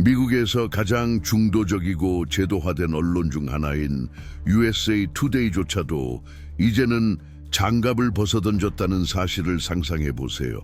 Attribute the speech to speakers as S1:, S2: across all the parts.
S1: 미국에서 가장 중도적이고 제도화된 언론 중 하나인 USA 투데이조차도 이제는 장갑을 벗어던졌다는 사실을 상상해 보세요.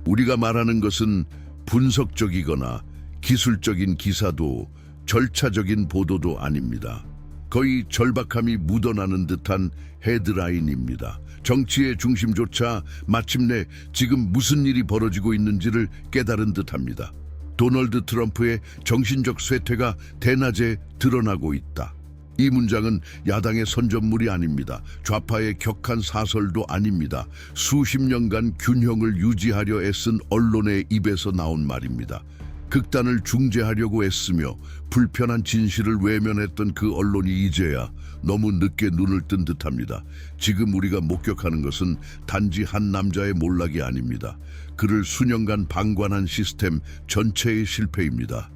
S1: 우리가 말하는 것은 분석적이거나 기술적인 기사도 절차적인 보도도 아닙니다. 거의 절박함이 묻어나는 듯한 헤드라인입니다. 정치의 중심조차 마침내 지금 무슨 일이 벌어지고 있는지를 깨달은 듯합니다. 도널드 트럼프의 정신적 쇠퇴가 대낮에 드러나고 있다. 이 문장은 야당의 선전물이 아닙니다. 좌파의 격한 사설도 아닙니다. 수십 년간 균형을 유지하려 애쓴 언론의 입에서 나온 말입니다. 극단을 중재하려고 애쓰며 불편한 진실을 외면했던 그 언론이 이제야 너무 늦게 눈을 뜬 듯합니다. 지금 우리가 목격하는 것은 단지 한 남자의 몰락이 아닙니다. 그를 수년간 방관한 시스템 전체의 실패입니다.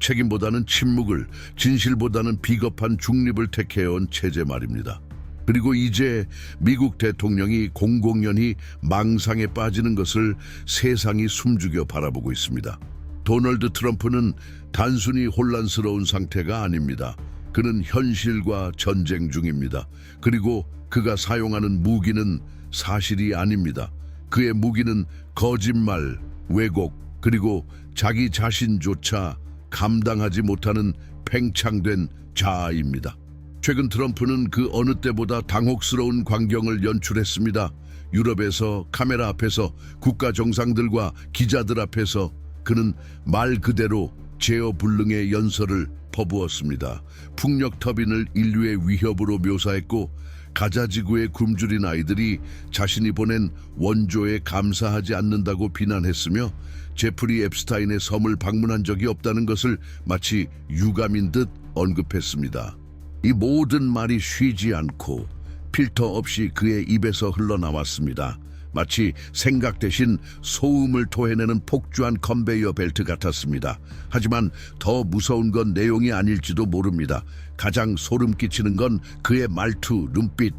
S1: 책임보다는 침묵을, 진실보다는 비겁한 중립을 택해온 체제 말입니다. 그리고 이제 미국 대통령이 공공연히 망상에 빠지는 것을 세상이 숨죽여 바라보고 있습니다. 도널드 트럼프는 단순히 혼란스러운 상태가 아닙니다. 그는 현실과 전쟁 중입니다. 그리고 그가 사용하는 무기는 사실이 아닙니다. 그의 무기는 거짓말, 왜곡, 그리고 자기 자신조차 감당하지 못하는 팽창된 자아입니다. 최근 트럼프는 그 어느 때보다 당혹스러운 광경을 연출했습니다. 유럽에서 카메라 앞에서 국가 정상들과 기자들 앞에서 그는 말 그대로 제어불능의 연설을 퍼부었습니다. 풍력 터빈을 인류의 위협으로 묘사했고 가자지구에 굶주린 아이들이 자신이 보낸 원조에 감사하지 않는다고 비난했으며 제프리 앱스타인의 섬을 방문한 적이 없다는 것을 마치 유감인 듯 언급했습니다. 이 모든 말이 쉬지 않고 필터 없이 그의 입에서 흘러나왔습니다. 마치 생각 대신 소음을 토해내는 폭주한 컨베이어 벨트 같았습니다. 하지만 더 무서운 건 내용이 아닐지도 모릅니다. 가장 소름 끼치는 건 그의 말투, 눈빛,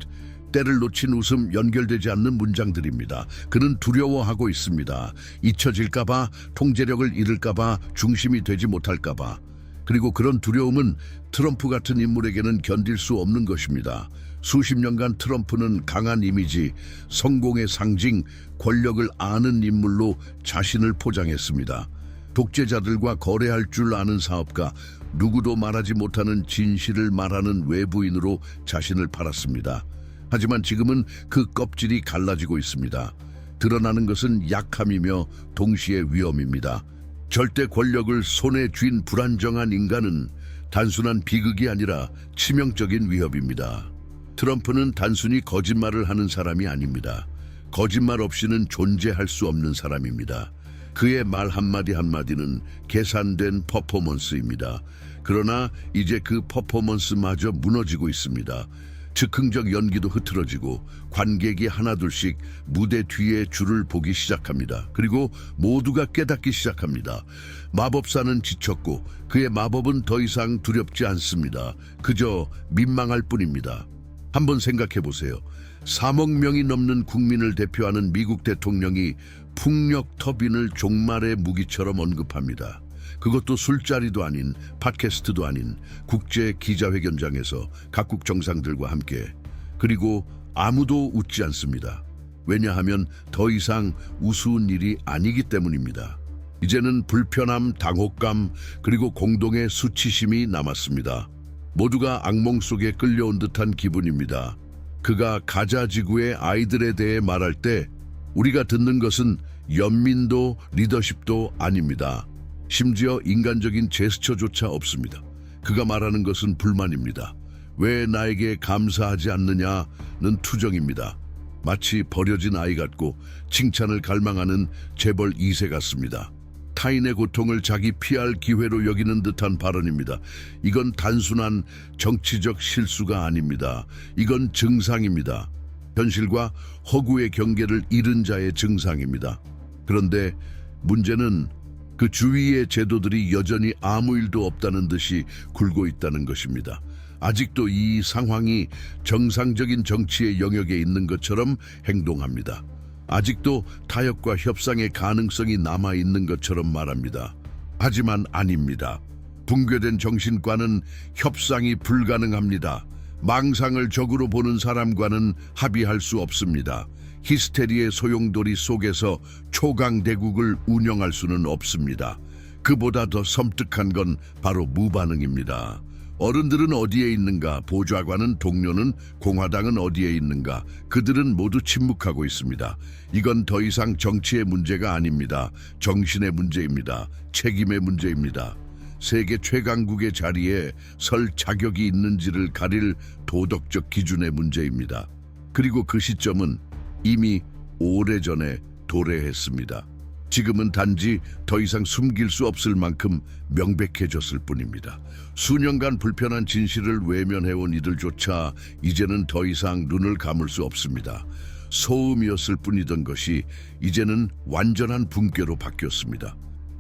S1: 때를 놓친 웃음, 연결되지 않는 문장들입니다. 그는 두려워하고 있습니다. 잊혀질까봐, 통제력을 잃을까봐, 중심이 되지 못할까봐. 그리고 그런 두려움은 트럼프 같은 인물에게는 견딜 수 없는 것입니다. 수십 년간 트럼프는 강한 이미지, 성공의 상징, 권력을 아는 인물로 자신을 포장했습니다. 독재자들과 거래할 줄 아는 사업가, 누구도 말하지 못하는 진실을 말하는 외부인으로 자신을 팔았습니다. 하지만 지금은 그 껍질이 갈라지고 있습니다. 드러나는 것은 약함이며 동시에 위험입니다. 절대 권력을 손에 쥔 불안정한 인간은 단순한 비극이 아니라 치명적인 위협입니다. 트럼프는 단순히 거짓말을 하는 사람이 아닙니다. 거짓말 없이는 존재할 수 없는 사람입니다. 그의 말 한마디 한마디는 계산된 퍼포먼스입니다. 그러나 이제 그 퍼포먼스마저 무너지고 있습니다. 즉흥적 연기도 흐트러지고 관객이 하나둘씩 무대 뒤에 줄을 보기 시작합니다. 그리고 모두가 깨닫기 시작합니다. 마법사는 지쳤고 그의 마법은 더 이상 두렵지 않습니다. 그저 민망할 뿐입니다. 한번 생각해 보세요. 3억 명이 넘는 국민을 대표하는 미국 대통령이 풍력 터빈을 종말의 무기처럼 언급합니다. 그것도 술자리도 아닌, 팟캐스트도 아닌 국제 기자회견장에서 각국 정상들과 함께. 그리고 아무도 웃지 않습니다. 왜냐하면 더 이상 우스운 일이 아니기 때문입니다. 이제는 불편함, 당혹감, 그리고 공동의 수치심이 남았습니다. 모두가 악몽 속에 끌려온 듯한 기분입니다. 그가 가자지구의 아이들에 대해 말할 때 우리가 듣는 것은 연민도 리더십도 아닙니다. 심지어 인간적인 제스처조차 없습니다. 그가 말하는 것은 불만입니다. 왜 나에게 감사하지 않느냐는 투정입니다. 마치 버려진 아이 같고 칭찬을 갈망하는 재벌 2세 같습니다. 타인의 고통을 자기 피할 기회로 여기는 듯한 발언입니다. 이건 단순한 정치적 실수가 아닙니다. 이건 증상입니다. 현실과 허구의 경계를 잃은 자의 증상입니다. 그런데 문제는 그 주위의 제도들이 여전히 아무 일도 없다는 듯이 굴고 있다는 것입니다. 아직도 이 상황이 정상적인 정치의 영역에 있는 것처럼 행동합니다. 아직도 타협과 협상의 가능성이 남아있는 것처럼 말합니다. 하지만 아닙니다. 붕괴된 정신과는 협상이 불가능합니다. 망상을 적으로 보는 사람과는 합의할 수 없습니다. 히스테리의 소용돌이 속에서 초강대국을 운영할 수는 없습니다. 그보다 더 섬뜩한 건 바로 무반응입니다. 어른들은 어디에 있는가? 보좌관은, 동료는, 공화당은 어디에 있는가? 그들은 모두 침묵하고 있습니다. 이건 더 이상 정치의 문제가 아닙니다. 정신의 문제입니다. 책임의 문제입니다. 세계 최강국의 자리에 설 자격이 있는지를 가릴 도덕적 기준의 문제입니다. 그리고 그 시점은 이미 오래전에 도래했습니다. 지금은 단지 더 이상 숨길 수 없을 만큼 명백해졌을 뿐입니다. 수년간 불편한 진실을 외면해온 이들조차 이제는 더 이상 눈을 감을 수 없습니다. 소음이었을 뿐이던 것이 이제는 완전한 붕괴로 바뀌었습니다.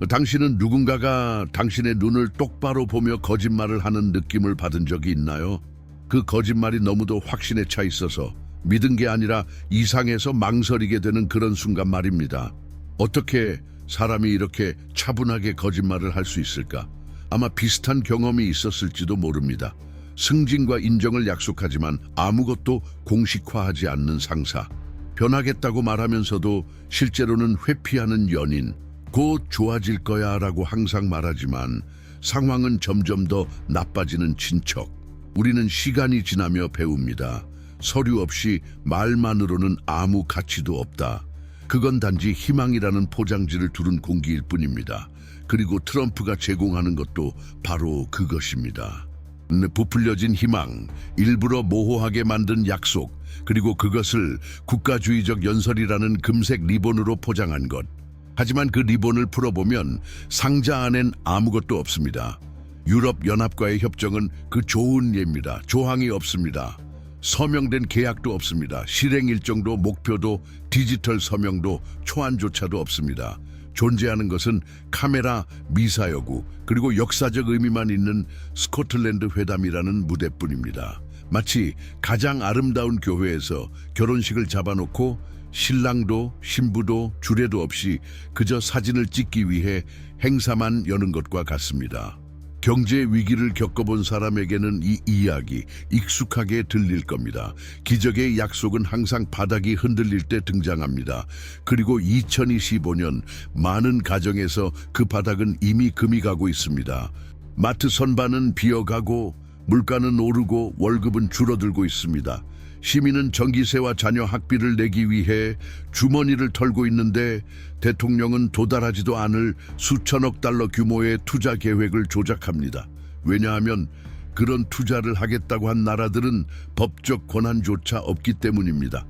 S1: 당신은 누군가가 당신의 눈을 똑바로 보며 거짓말을 하는 느낌을 받은 적이 있나요? 그 거짓말이 너무도 확신에 차 있어서 믿은 게 아니라 이상해서 망설이게 되는 그런 순간 말입니다. 어떻게 사람이 이렇게 차분하게 거짓말을 할 수 있을까? 아마 비슷한 경험이 있었을지도 모릅니다. 승진과 인정을 약속하지만 아무것도 공식화하지 않는 상사. 변하겠다고 말하면서도 실제로는 회피하는 연인. 곧 좋아질 거야 라고 항상 말하지만 상황은 점점 더 나빠지는 친척. 우리는 시간이 지나며 배웁니다. 서류 없이 말만으로는 아무 가치도 없다. 그건 단지 희망이라는 포장지를 두른 공기일 뿐입니다. 그리고 트럼프가 제공하는 것도 바로 그것입니다. 부풀려진 희망, 일부러 모호하게 만든 약속, 그리고 그것을 국가주의적 연설이라는 금색 리본으로 포장한 것. 하지만 그 리본을 풀어보면 상자 안엔 아무것도 없습니다. 유럽연합과의 협정은 그 좋은 예입니다. 조항이 없습니다. 서명된 계약도 없습니다. 실행 일정도 목표도 디지털 서명도 초안조차도 없습니다. 존재하는 것은 카메라, 미사여구, 그리고 역사적 의미만 있는 스코틀랜드 회담이라는 무대뿐입니다. 마치 가장 아름다운 교회에서 결혼식을 잡아놓고 신랑도 신부도 주례도 없이 그저 사진을 찍기 위해 행사만 여는 것과 같습니다. 경제 위기를 겪어본 사람에게는 이 이야기 익숙하게 들릴 겁니다. 기적의 약속은 항상 바닥이 흔들릴 때 등장합니다. 그리고 2025년 많은 가정에서 그 바닥은 이미 금이 가고 있습니다. 마트 선반은 비어가고 물가는 오르고 월급은 줄어들고 있습니다. 시민은 전기세와 자녀 학비를 내기 위해 주머니를 털고 있는데 대통령은 도달하지도 않을 수천억 달러 규모의 투자 계획을 조작합니다. 왜냐하면 그런 투자를 하겠다고 한 나라들은 법적 권한조차 없기 때문입니다.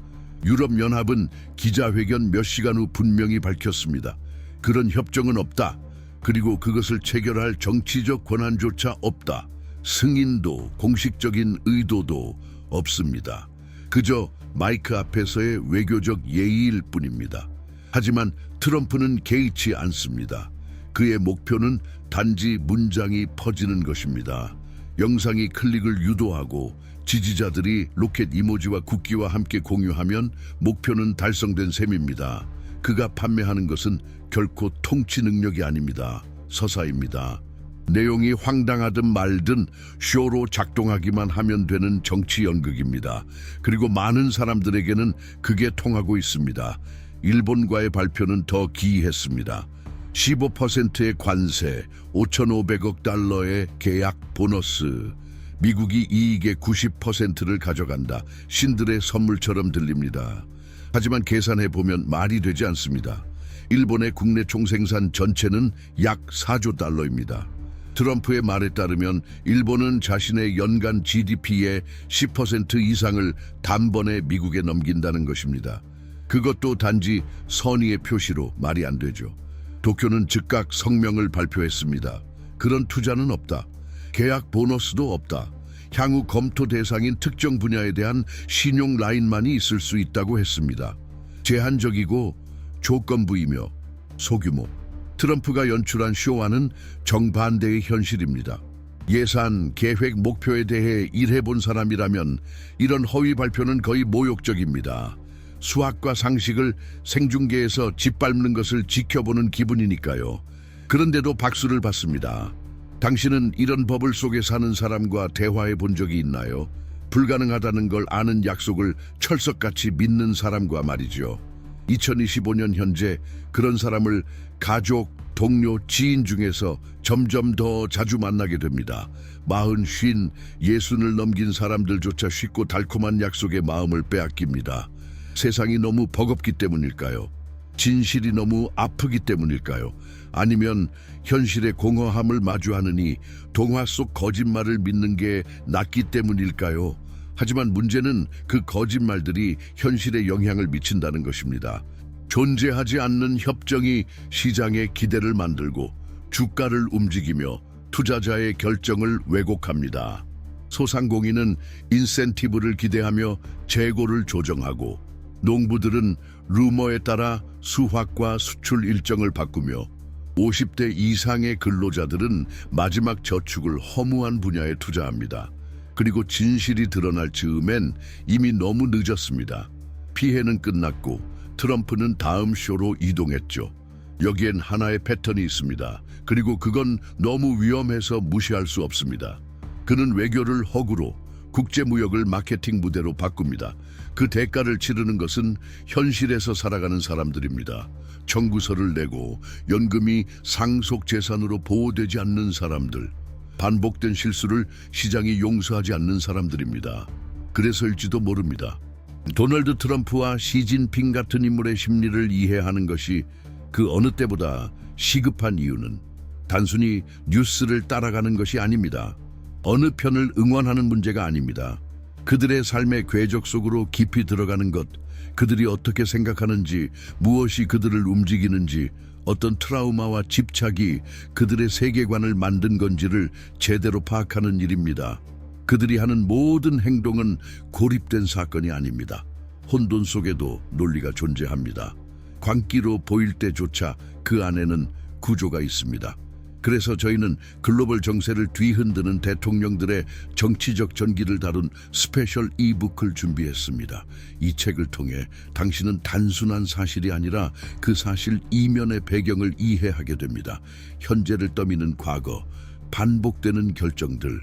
S1: 유럽연합은 기자회견 몇 시간 후 분명히 밝혔습니다. 그런 협정은 없다. 그리고 그것을 체결할 정치적 권한조차 없다. 승인도 공식적인 의도도 없습니다. 그저 마이크 앞에서의 외교적 예의일 뿐입니다. 하지만 트럼프는 개의치 않습니다. 그의 목표는 단지 문장이 퍼지는 것입니다. 영상이 클릭을 유도하고 지지자들이 로켓 이모지와 국기와 함께 공유하면 목표는 달성된 셈입니다. 그가 판매하는 것은 결코 통치 능력이 아닙니다. 서사입니다. 내용이 황당하든 말든 쇼로 작동하기만 하면 되는 정치 연극입니다. 그리고 많은 사람들에게는 그게 통하고 있습니다. 일본과의 발표는 더 기이했습니다. 15%의 관세, 5,500억 달러의 계약 보너스, 미국이 이익의 90%를 가져간다. 신들의 선물처럼 들립니다. 하지만 계산해보면 말이 되지 않습니다. 일본의 국내 총생산 전체는 약 4조 달러입니다. 트럼프의 말에 따르면 일본은 자신의 연간 GDP의 10% 이상을 단번에 미국에 넘긴다는 것입니다. 그것도 단지 선의의 표시로 말이 안 되죠. 도쿄는 즉각 성명을 발표했습니다. 그런 투자는 없다. 계약 보너스도 없다. 향후 검토 대상인 특정 분야에 대한 신용 라인만이 있을 수 있다고 했습니다. 제한적이고 조건부이며 소규모. 트럼프가 연출한 쇼와는 정반대의 현실입니다. 예산, 계획, 목표에 대해 일해본 사람이라면 이런 허위 발표는 거의 모욕적입니다. 수학과 상식을 생중계에서 짓밟는 것을 지켜보는 기분이니까요. 그런데도 박수를 받습니다. 당신은 이런 버블 속에 사는 사람과 대화해 본 적이 있나요? 불가능하다는 걸 아는 약속을 철석같이 믿는 사람과 말이죠. 2025년 현재 그런 사람을 가족, 동료, 지인 중에서 점점 더 자주 만나게 됩니다. 40, 50, 60을 넘긴 사람들조차 쉽고 달콤한 약속에 마음을 빼앗깁니다. 세상이 너무 버겁기 때문일까요? 진실이 너무 아프기 때문일까요? 아니면 현실의 공허함을 마주하느니 동화 속 거짓말을 믿는 게 낫기 때문일까요? 하지만 문제는 그 거짓말들이 현실에 영향을 미친다는 것입니다. 존재하지 않는 협정이 시장의 기대를 만들고 주가를 움직이며 투자자의 결정을 왜곡합니다. 소상공인은 인센티브를 기대하며 재고를 조정하고, 농부들은 루머에 따라 수확과 수출 일정을 바꾸며, 50대 이상의 근로자들은 마지막 저축을 허무한 분야에 투자합니다. 그리고 진실이 드러날 즈음엔 이미 너무 늦었습니다. 피해는 끝났고 트럼프는 다음 쇼로 이동했죠. 여기엔 하나의 패턴이 있습니다. 그리고 그건 너무 위험해서 무시할 수 없습니다. 그는 외교를 허구로 국제무역을 마케팅 무대로 바꿉니다. 그 대가를 치르는 것은 현실에서 살아가는 사람들입니다. 청구서를 내고 연금이 상속재산으로 보호되지 않는 사람들, 반복된 실수를 시장이 용서하지 않는 사람들입니다. 그래서일지도 모릅니다. 도널드 트럼프와 시진핑 같은 인물의 심리를 이해하는 것이 그 어느 때보다 시급한 이유는 단순히 뉴스를 따라가는 것이 아닙니다. 어느 편을 응원하는 문제가 아닙니다. 그들의 삶의 궤적 속으로 깊이 들어가는 것, 그들이 어떻게 생각하는지, 무엇이 그들을 움직이는지, 어떤 트라우마와 집착이 그들의 세계관을 만든 건지를 제대로 파악하는 일입니다. 그들이 하는 모든 행동은 고립된 사건이 아닙니다. 혼돈 속에도 논리가 존재합니다. 광기로 보일 때조차 그 안에는 구조가 있습니다. 그래서 저희는 글로벌 정세를 뒤흔드는 대통령들의 정치적 전기를 다룬 스페셜 이북을 준비했습니다. 이 책을 통해 당신은 단순한 사실이 아니라 그 사실 이면의 배경을 이해하게 됩니다. 현재를 떠미는 과거, 반복되는 결정들,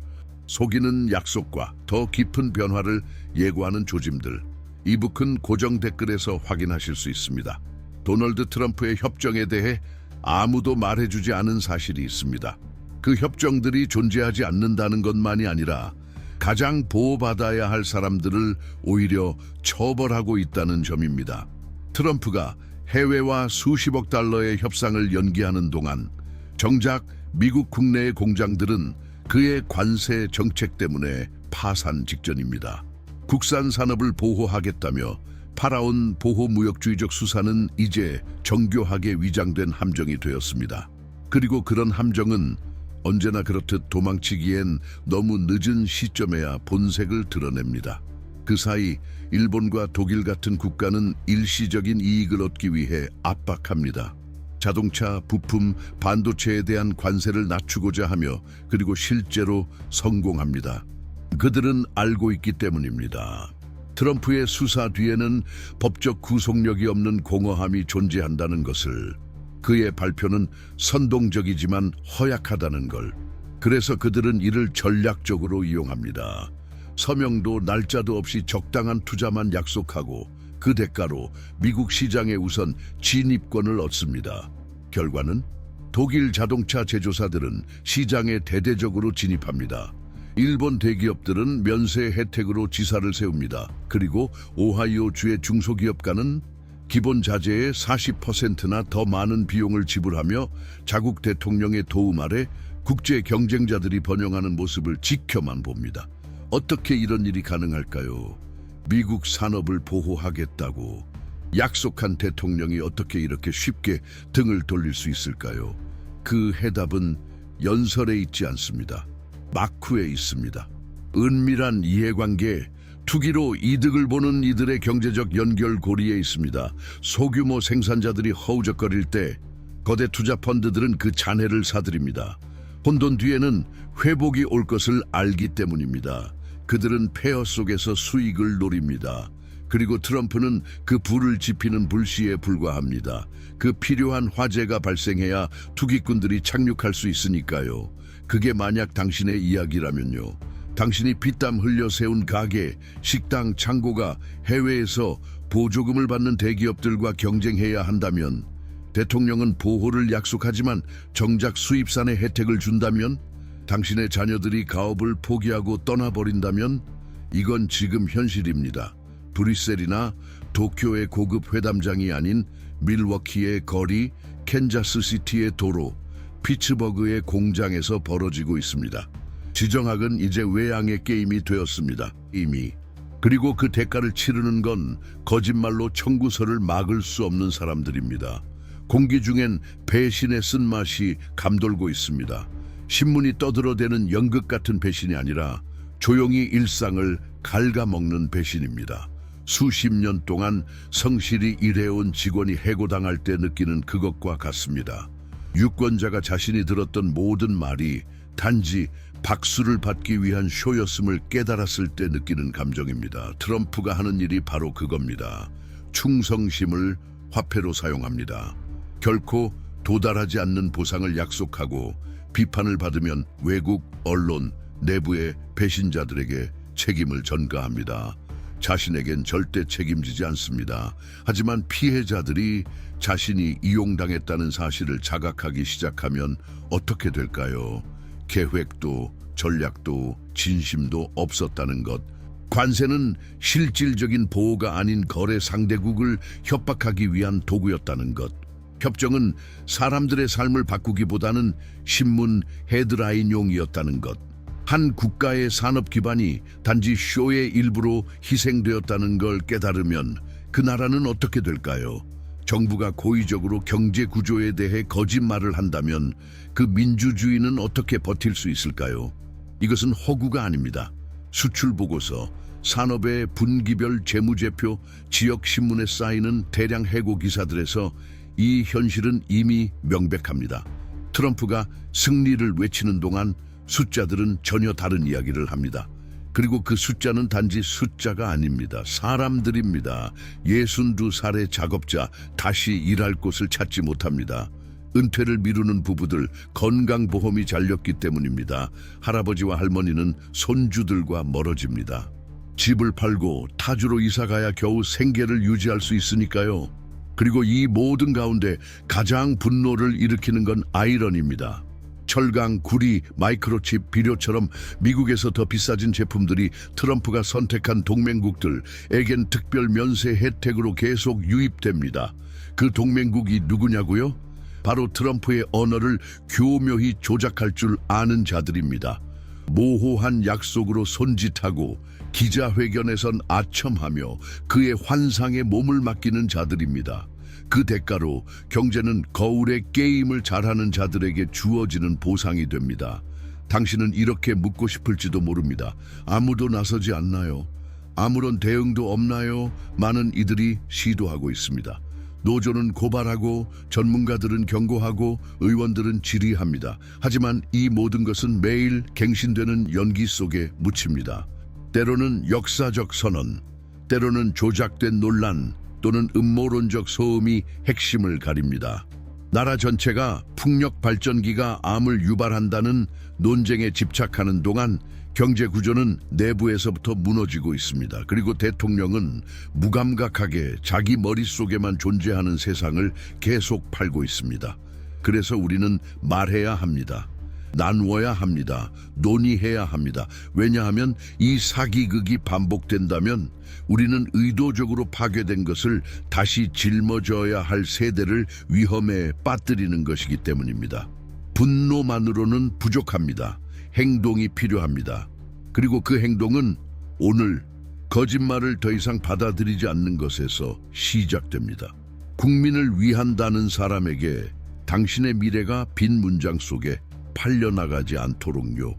S1: 속이는 약속과 더 깊은 변화를 예고하는 조짐들. 이북은 고정 댓글에서 확인하실 수 있습니다. 도널드 트럼프의 협정에 대해 아무도 말해주지 않은 사실이 있습니다. 그 협정들이 존재하지 않는다는 것만이 아니라 가장 보호받아야 할 사람들을 오히려 처벌하고 있다는 점입니다. 트럼프가 해외와 수십억 달러의 협상을 연기하는 동안 정작 미국 국내의 공장들은 그의 관세 정책 때문에 파산 직전입니다. 국산 산업을 보호하겠다며 팔아온 보호무역주의적 수사는 이제 정교하게 위장된 함정이 되었습니다. 그리고 그런 함정은 언제나 그렇듯 도망치기엔 너무 늦은 시점에야 본색을 드러냅니다. 그 사이 일본과 독일 같은 국가는 일시적인 이익을 얻기 위해 압박합니다. 자동차, 부품, 반도체에 대한 관세를 낮추고자 하며 그리고 실제로 성공합니다. 그들은 알고 있기 때문입니다. 트럼프의 수사 뒤에는 법적 구속력이 없는 공허함이 존재한다는 것을, 그의 발표는 선동적이지만 허약하다는 걸, 그래서 그들은 이를 전략적으로 이용합니다. 서명도 날짜도 없이 적당한 투자만 약속하고 그 대가로 미국 시장에 우선 진입권을 얻습니다. 결과는 독일 자동차 제조사들은 시장에 대대적으로 진입합니다. 일본 대기업들은 면세 혜택으로 지사를 세웁니다. 그리고 오하이오주의 중소기업가는 기본 자재의 40%나 더 많은 비용을 지불하며 자국 대통령의 도움 아래 국제 경쟁자들이 번영하는 모습을 지켜만 봅니다. 어떻게 이런 일이 가능할까요? 미국 산업을 보호하겠다고 약속한 대통령이 어떻게 이렇게 쉽게 등을 돌릴 수 있을까요? 그 해답은 연설에 있지 않습니다. 마쿠에 있습니다. 은밀한 이해관계, 투기로 이득을 보는 이들의 경제적 연결고리에 있습니다. 소규모 생산자들이 허우적거릴 때 거대 투자 펀드들은 그 잔해를 사들입니다. 혼돈 뒤에는 회복이 올 것을 알기 때문입니다. 그들은 폐허 속에서 수익을 노립니다. 그리고 트럼프는 그 불을 지피는 불씨에 불과합니다. 그 필요한 화재가 발생해야 투기꾼들이 착륙할 수 있으니까요. 그게 만약 당신의 이야기라면요. 당신이 피땀 흘려 세운 가게, 식당, 창고가 해외에서 보조금을 받는 대기업들과 경쟁해야 한다면, 대통령은 보호를 약속하지만 정작 수입산의 혜택을 준다면, 당신의 자녀들이 가업을 포기하고 떠나버린다면, 이건 지금 현실입니다. 브뤼셀이나 도쿄의 고급 회담장이 아닌 밀워키의 거리, 캔자스시티의 도로, 피츠버그의 공장에서 벌어지고 있습니다. 지정학은 이제 외양의 게임이 되었습니다. 이미. 그리고 그 대가를 치르는 건 거짓말로 청구서를 막을 수 없는 사람들입니다. 공기 중엔 배신의 쓴맛이 감돌고 있습니다. 신문이 떠들어대는 연극 같은 배신이 아니라 조용히 일상을 갉아먹는 배신입니다. 수십 년 동안 성실히 일해온 직원이 해고당할 때 느끼는 그것과 같습니다. 유권자가 자신이 들었던 모든 말이 단지 박수를 받기 위한 쇼였음을 깨달았을 때 느끼는 감정입니다. 트럼프가 하는 일이 바로 그겁니다. 충성심을 화폐로 사용합니다. 결코 도달하지 않는 보상을 약속하고 비판을 받으면 외국, 언론, 내부의 배신자들에게 책임을 전가합니다. 자신에겐 절대 책임지지 않습니다. 하지만 피해자들이 자신이 이용당했다는 사실을 자각하기 시작하면 어떻게 될까요? 계획도 전략도 진심도 없었다는 것. 관세는 실질적인 보호가 아닌 거래 상대국을 협박하기 위한 도구였다는 것. 협정은 사람들의 삶을 바꾸기보다는 신문 헤드라인용이었다는 것. 한 국가의 산업 기반이 단지 쇼의 일부로 희생되었다는 걸 깨달으면 그 나라는 어떻게 될까요? 정부가 고의적으로 경제 구조에 대해 거짓말을 한다면 그 민주주의는 어떻게 버틸 수 있을까요? 이것은 허구가 아닙니다. 수출 보고서, 산업의 분기별 재무제표, 지역 신문에 쌓이는 대량 해고 기사들에서 이 현실은 이미 명백합니다. 트럼프가 승리를 외치는 동안 숫자들은 전혀 다른 이야기를 합니다. 그리고 그 숫자는 단지 숫자가 아닙니다. 사람들입니다. 62살의 작업자, 다시 일할 곳을 찾지 못합니다. 은퇴를 미루는 부부들, 건강보험이 잘렸기 때문입니다. 할아버지와 할머니는 손주들과 멀어집니다. 집을 팔고 타주로 이사가야 겨우 생계를 유지할 수 있으니까요. 그리고 이 모든 가운데 가장 분노를 일으키는 건 아이러니입니다. 철강, 구리, 마이크로칩, 비료처럼 미국에서 더 비싸진 제품들이 트럼프가 선택한 동맹국들에겐 특별 면세 혜택으로 계속 유입됩니다. 그 동맹국이 누구냐고요? 바로 트럼프의 언어를 교묘히 조작할 줄 아는 자들입니다. 모호한 약속으로 손짓하고 기자회견에선 아첨하며 그의 환상에 몸을 맡기는 자들입니다. 그 대가로 경제는 거울의 게임을 잘하는 자들에게 주어지는 보상이 됩니다. 당신은 이렇게 묻고 싶을지도 모릅니다. 아무도 나서지 않나요? 아무런 대응도 없나요? 많은 이들이 시도하고 있습니다. 노조는 고발하고 전문가들은 경고하고 의원들은 질의합니다. 하지만 이 모든 것은 매일 갱신되는 연기 속에 묻힙니다. 때로는 역사적 선언, 때로는 조작된 논란, 또는 음모론적 소음이 핵심을 가립니다. 나라 전체가 풍력 발전기가 암을 유발한다는 논쟁에 집착하는 동안 경제 구조는 내부에서부터 무너지고 있습니다. 그리고 대통령은 무감각하게 자기 머릿속에만 존재하는 세상을 계속 팔고 있습니다. 그래서 우리는 말해야 합니다. 나누어야 합니다. 논의해야 합니다. 왜냐하면 이 사기극이 반복된다면 우리는 의도적으로 파괴된 것을 다시 짊어져야 할 세대를 위험에 빠뜨리는 것이기 때문입니다. 분노만으로는 부족합니다. 행동이 필요합니다. 그리고 그 행동은 오늘 거짓말을 더 이상 받아들이지 않는 것에서 시작됩니다. 국민을 위한다는 사람에게 당신의 미래가 빈 문장 속에 팔려나가지 않도록요.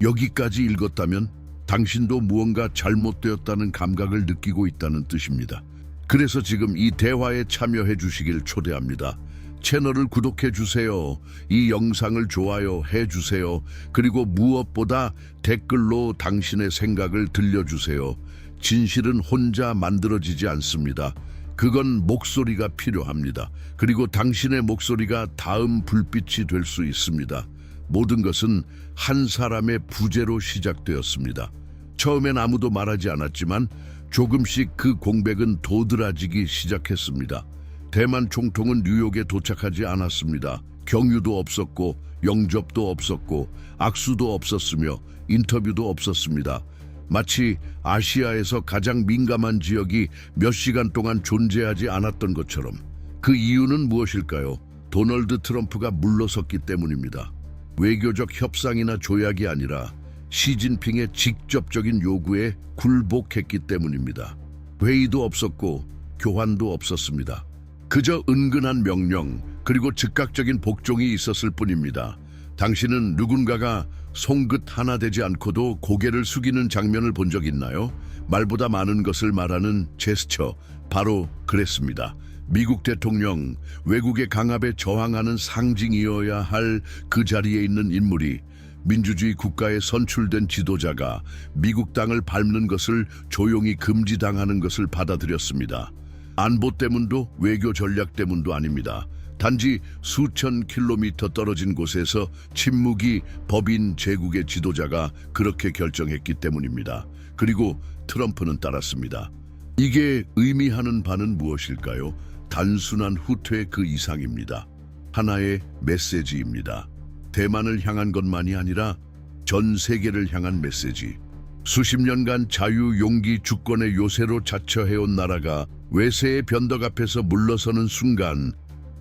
S1: 여기까지 읽었다면 당신도 무언가 잘못되었다는 감각을 느끼고 있다는 뜻입니다. 그래서 지금 이 대화에 참여해 주시길 초대합니다. 채널을 구독해 주세요. 이 영상을 좋아요해 주세요. 그리고 무엇보다 댓글로 당신의 생각을 들려주세요. 진실은 혼자 만들어지지 않습니다. 그건 목소리가 필요합니다. 그리고 당신의 목소리가 다음 불빛이 될 수 있습니다. 모든 것은 한 사람의 부재로 시작되었습니다. 처음엔 아무도 말하지 않았지만 조금씩 그 공백은 도드라지기 시작했습니다. 대만 총통은 뉴욕에 도착하지 않았습니다. 경유도 없었고 영접도 없었고 악수도 없었으며 인터뷰도 없었습니다. 마치 아시아에서 가장 민감한 지역이 몇 시간 동안 존재하지 않았던 것처럼. 그 이유는 무엇일까요? 도널드 트럼프가 물러섰기 때문입니다. 외교적 협상이나 조약이 아니라 시진핑의 직접적인 요구에 굴복했기 때문입니다. 회의도 없었고 교환도 없었습니다. 그저 은근한 명령 그리고 즉각적인 복종이 있었을 뿐입니다. 당신은 누군가가 송긋 하나 되지 않고도 고개를 숙이는 장면을 본 적 있나요? 말보다 많은 것을 말하는 제스처, 바로 그랬습니다. 미국 대통령, 외국의 강압에 저항하는 상징이어야 할 그 자리에 있는 인물이 민주주의 국가에 선출된 지도자가 미국 땅을 밟는 것을 조용히 금지당하는 것을 받아들였습니다. 안보 때문도 외교 전략 때문도 아닙니다. 단지 수천 킬로미터 떨어진 곳에서 침묵이 법인 제국의 지도자가 그렇게 결정했기 때문입니다. 그리고 트럼프는 따랐습니다. 이게 의미하는 바는 무엇일까요? 단순한 후퇴 그 이상입니다. 하나의 메시지입니다. 대만을 향한 것만이 아니라 전 세계를 향한 메시지. 수십 년간 자유, 용기, 주권의 요새로 자처해온 나라가 외세의 변덕 앞에서 물러서는 순간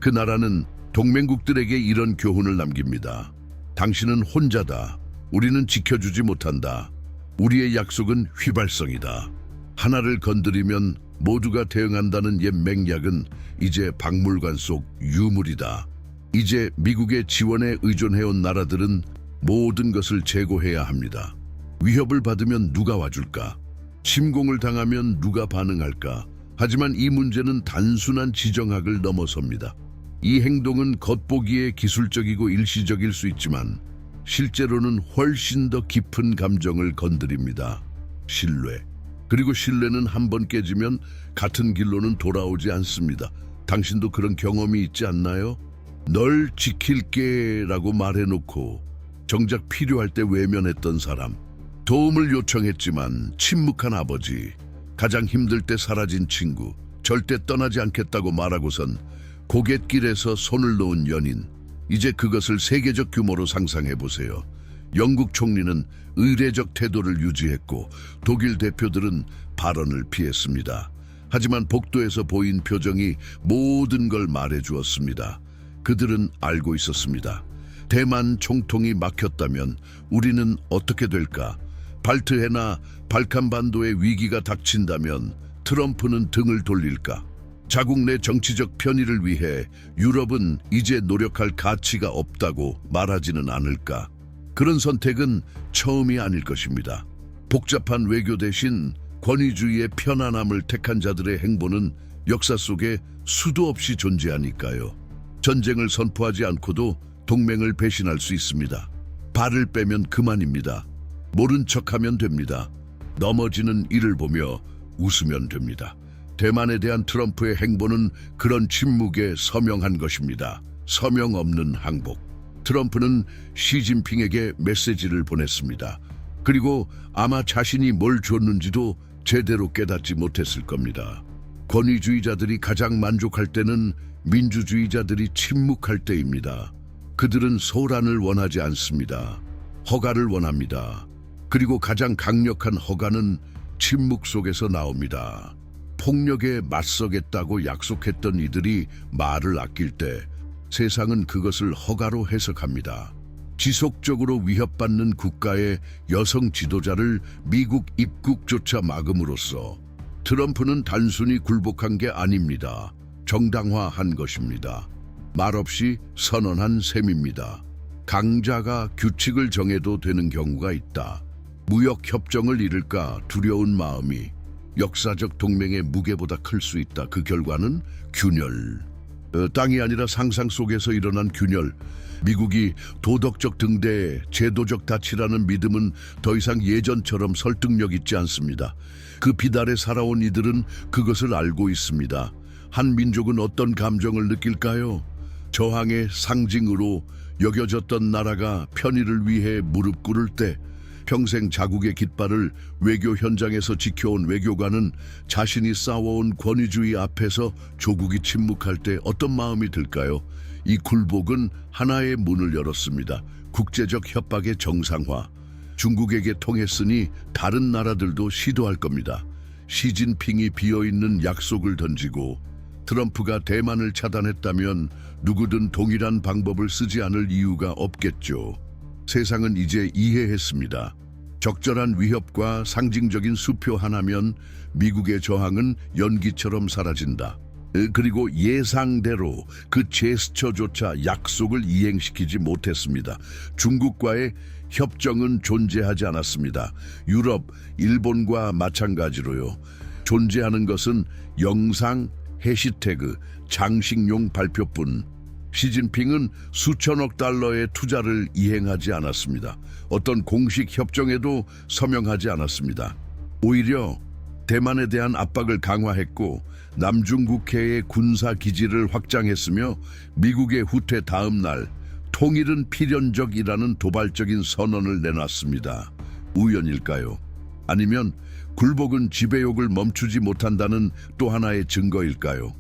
S1: 그 나라는 동맹국들에게 이런 교훈을 남깁니다. 당신은 혼자다. 우리는 지켜주지 못한다. 우리의 약속은 휘발성이다. 하나를 건드리면 모두가 대응한다는 옛 맹약은 이제 박물관 속 유물이다. 이제 미국의 지원에 의존해온 나라들은 모든 것을 재고해야 합니다. 위협을 받으면 누가 와줄까? 침공을 당하면 누가 반응할까? 하지만 이 문제는 단순한 지정학을 넘어섭니다. 이 행동은 겉보기에 기술적이고 일시적일 수 있지만 실제로는 훨씬 더 깊은 감정을 건드립니다. 신뢰. 그리고 신뢰는 한 번 깨지면 같은 길로는 돌아오지 않습니다. 당신도 그런 경험이 있지 않나요? 널 지킬게 라고 말해놓고 정작 필요할 때 외면했던 사람. 도움을 요청했지만 침묵한 아버지. 가장 힘들 때 사라진 친구. 절대 떠나지 않겠다고 말하고선 고갯길에서 손을 놓은 연인. 이제 그것을 세계적 규모로 상상해보세요. 영국 총리는 의례적 태도를 유지했고 독일 대표들은 발언을 피했습니다. 하지만 복도에서 보인 표정이 모든 걸 말해주었습니다. 그들은 알고 있었습니다. 대만 총통이 막혔다면 우리는 어떻게 될까? 발트해나 발칸반도의 위기가 닥친다면 트럼프는 등을 돌릴까? 자국 내 정치적 편의를 위해 유럽은 이제 노력할 가치가 없다고 말하지는 않을까? 그런 선택은 처음이 아닐 것입니다. 복잡한 외교 대신 권위주의의 편안함을 택한 자들의 행보는 역사 속에 수도 없이 존재하니까요. 전쟁을 선포하지 않고도 동맹을 배신할 수 있습니다. 발을 빼면 그만입니다. 모른 척하면 됩니다. 넘어지는 이를 보며 웃으면 됩니다. 대만에 대한 트럼프의 행보는 그런 침묵에 서명한 것입니다. 서명 없는 항복. 트럼프는 시진핑에게 메시지를 보냈습니다. 그리고 아마 자신이 뭘 줬는지도 제대로 깨닫지 못했을 겁니다. 권위주의자들이 가장 만족할 때는 민주주의자들이 침묵할 때입니다. 그들은 소란을 원하지 않습니다. 허가를 원합니다. 그리고 가장 강력한 허가는 침묵 속에서 나옵니다. 폭력에 맞서겠다고 약속했던 이들이 말을 아낄 때 세상은 그것을 허가로 해석합니다. 지속적으로 위협받는 국가의 여성 지도자를 미국 입국조차 막음으로써 트럼프는 단순히 굴복한 게 아닙니다. 정당화한 것입니다. 말없이 선언한 셈입니다. 강자가 규칙을 정해도 되는 경우가 있다. 무역 협정을 잃을까 두려운 마음이 역사적 동맹의 무게보다 클 수 있다. 그 결과는 균열. 땅이 아니라 상상 속에서 일어난 균열. 미국이 도덕적 등대, 제도적 가치라는 믿음은 더 이상 예전처럼 설득력 있지 않습니다. 그 비달에 살아온 이들은 그것을 알고 있습니다. 한 민족은 어떤 감정을 느낄까요? 저항의 상징으로 여겨졌던 나라가 편의를 위해 무릎 꿇을 때, 평생 자국의 깃발을 외교 현장에서 지켜온 외교관은 자신이 싸워온 권위주의 앞에서 조국이 침묵할 때 어떤 마음이 들까요? 이 굴복은 하나의 문을 열었습니다. 국제적 협박의 정상화. 중국에게 통했으니 다른 나라들도 시도할 겁니다. 시진핑이 비어있는 약속을 던지고 트럼프가 대만을 차단했다면 누구든 동일한 방법을 쓰지 않을 이유가 없겠죠. 세상은 이제 이해했습니다. 적절한 위협과 상징적인 수표 하나면 미국의 저항은 연기처럼 사라진다. 그리고 예상대로 그 제스처조차 약속을 이행시키지 못했습니다. 중국과의 협정은 존재하지 않았습니다. 유럽, 일본과 마찬가지로요. 존재하는 것은 영상, 해시태그, 장식용 발표뿐. 시진핑은 수천억 달러의 투자를 이행하지 않았습니다. 어떤 공식 협정에도 서명하지 않았습니다. 오히려 대만에 대한 압박을 강화했고 남중국해의 군사기지를 확장했으며 미국의 후퇴 다음 날 통일은 필연적이라는 도발적인 선언을 내놨습니다. 우연일까요? 아니면 굴복은 지배욕을 멈추지 못한다는 또 하나의 증거일까요?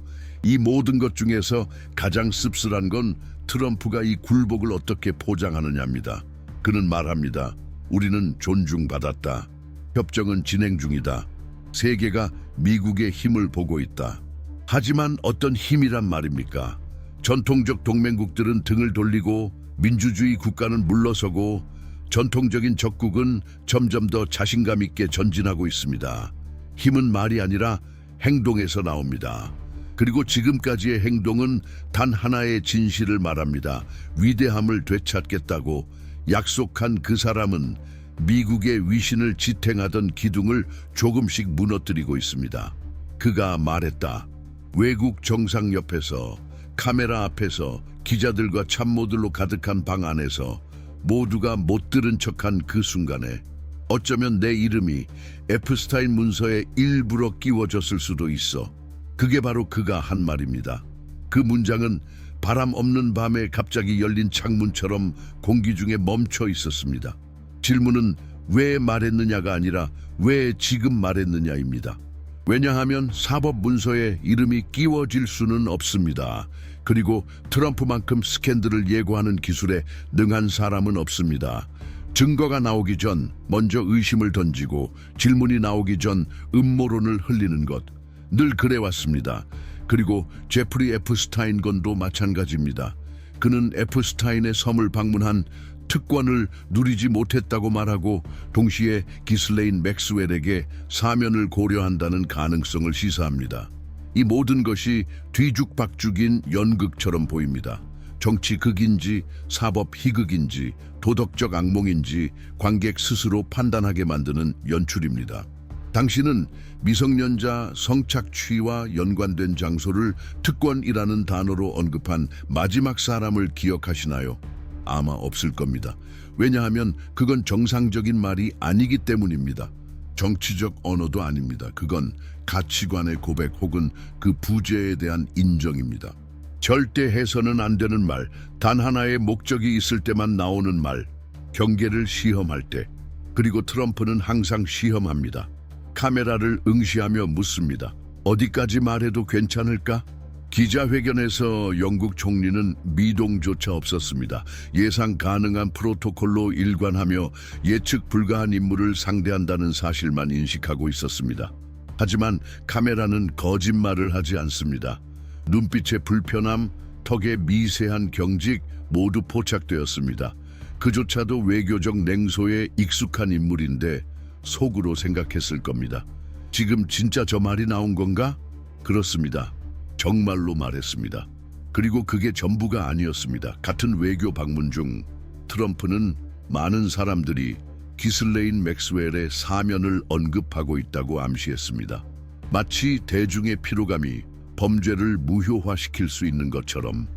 S1: 이 모든 것 중에서 가장 씁쓸한 건 트럼프가 이 굴복을 어떻게 포장하느냐입니다. 그는 말합니다. 우리는 존중받았다. 협정은 진행 중이다. 세계가 미국의 힘을 보고 있다. 하지만 어떤 힘이란 말입니까? 전통적 동맹국들은 등을 돌리고 민주주의 국가는 물러서고 전통적인 적국은 점점 더 자신감 있게 전진하고 있습니다. 힘은 말이 아니라 행동에서 나옵니다. 그리고 지금까지의 행동은 단 하나의 진실을 말합니다. 위대함을 되찾겠다고 약속한 그 사람은 미국의 위신을 지탱하던 기둥을 조금씩 무너뜨리고 있습니다. 그가 말했다. 외국 정상 옆에서, 카메라 앞에서, 기자들과 참모들로 가득한 방 안에서 모두가 못 들은 척한 그 순간에 어쩌면 내 이름이 에프스타인 문서에 일부러 끼워졌을 수도 있어. 그게 바로 그가 한 말입니다. 그 문장은 바람 없는 밤에 갑자기 열린 창문처럼 공기 중에 멈춰 있었습니다. 질문은 왜 말했느냐가 아니라 왜 지금 말했느냐입니다. 왜냐하면 사법 문서에 이름이 끼워질 수는 없습니다. 그리고 트럼프만큼 스캔들을 예고하는 기술에 능한 사람은 없습니다. 증거가 나오기 전 먼저 의심을 던지고 질문이 나오기 전 음모론을 흘리는 것. 늘 그래왔습니다. 그리고 제프리 에프스타인 건도 마찬가지입니다. 그는 에프스타인의 섬을 방문한 특권을 누리지 못했다고 말하고 동시에 기슬레인 맥스웰에게 사면을 고려한다는 가능성을 시사합니다. 이 모든 것이 뒤죽박죽인 연극처럼 보입니다. 정치 극인지 사법 희극인지 도덕적 악몽인지 관객 스스로 판단하게 만드는 연출입니다. 당신은 미성년자 성착취와 연관된 장소를 특권이라는 단어로 언급한 마지막 사람을 기억하시나요? 아마 없을 겁니다. 왜냐하면 그건 정상적인 말이 아니기 때문입니다. 정치적 언어도 아닙니다. 그건 가치관의 고백 혹은 그 부재에 대한 인정입니다. 절대 해서는 안 되는 말, 단 하나의 목적이 있을 때만 나오는 말, 경계를 시험할 때. 그리고 트럼프는 항상 시험합니다. 카메라를 응시하며 묻습니다. 어디까지 말해도 괜찮을까? 기자회견에서 영국 총리는 미동조차 없었습니다. 예상 가능한 프로토콜로 일관하며 예측 불가한 인물을 상대한다는 사실만 인식하고 있었습니다. 하지만 카메라는 거짓말을 하지 않습니다. 눈빛의 불편함, 턱의 미세한 경직 모두 포착되었습니다. 그조차도 외교적 냉소에 익숙한 인물인데 속으로 생각했을 겁니다. 지금 진짜 저 말이 나온 건가? 그렇습니다. 정말로 말했습니다. 그리고 그게 전부가 아니었습니다. 같은 외교 방문 중 트럼프는 많은 사람들이 기슬레인 맥스웰의 사면을 언급하고 있다고 암시했습니다. 마치 대중의 피로감이 범죄를 무효화시킬 수 있는 것처럼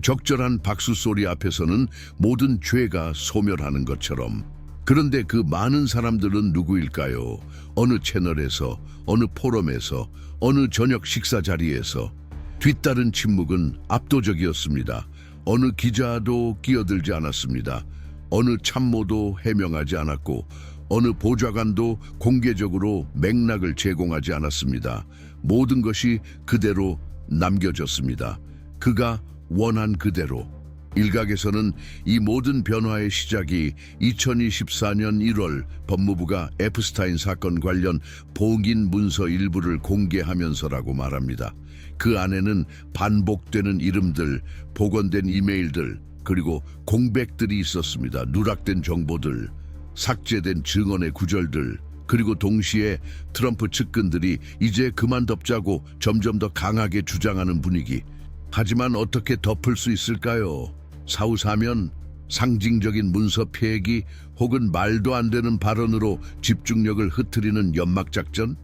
S1: 적절한 박수 소리 앞에서는 모든 죄가 소멸하는 것처럼. 그런데 그 많은 사람들은 누구일까요? 어느 채널에서, 어느 포럼에서, 어느 저녁 식사 자리에서. 뒤따른 침묵은 압도적이었습니다. 어느 기자도 끼어들지 않았습니다. 어느 참모도 해명하지 않았고 어느 보좌관도 공개적으로 맥락을 제공하지 않았습니다. 모든 것이 그대로 남겨졌습니다. 그가 원한 그대로. 일각에서는 이 모든 변화의 시작이 2024년 1월 법무부가 에프스타인 사건 관련 봉인 문서 일부를 공개하면서라고 말합니다. 그 안에는 반복되는 이름들, 복원된 이메일들, 그리고 공백들이 있었습니다. 누락된 정보들, 삭제된 증언의 구절들, 그리고 동시에 트럼프 측근들이 이제 그만뒀자고 점점 더 강하게 주장하는 분위기. 하지만 어떻게 덮을 수 있을까요? 사후사면, 상징적인 문서 폐기 혹은 말도 안 되는 발언으로 집중력을 흐트리는 연막작전?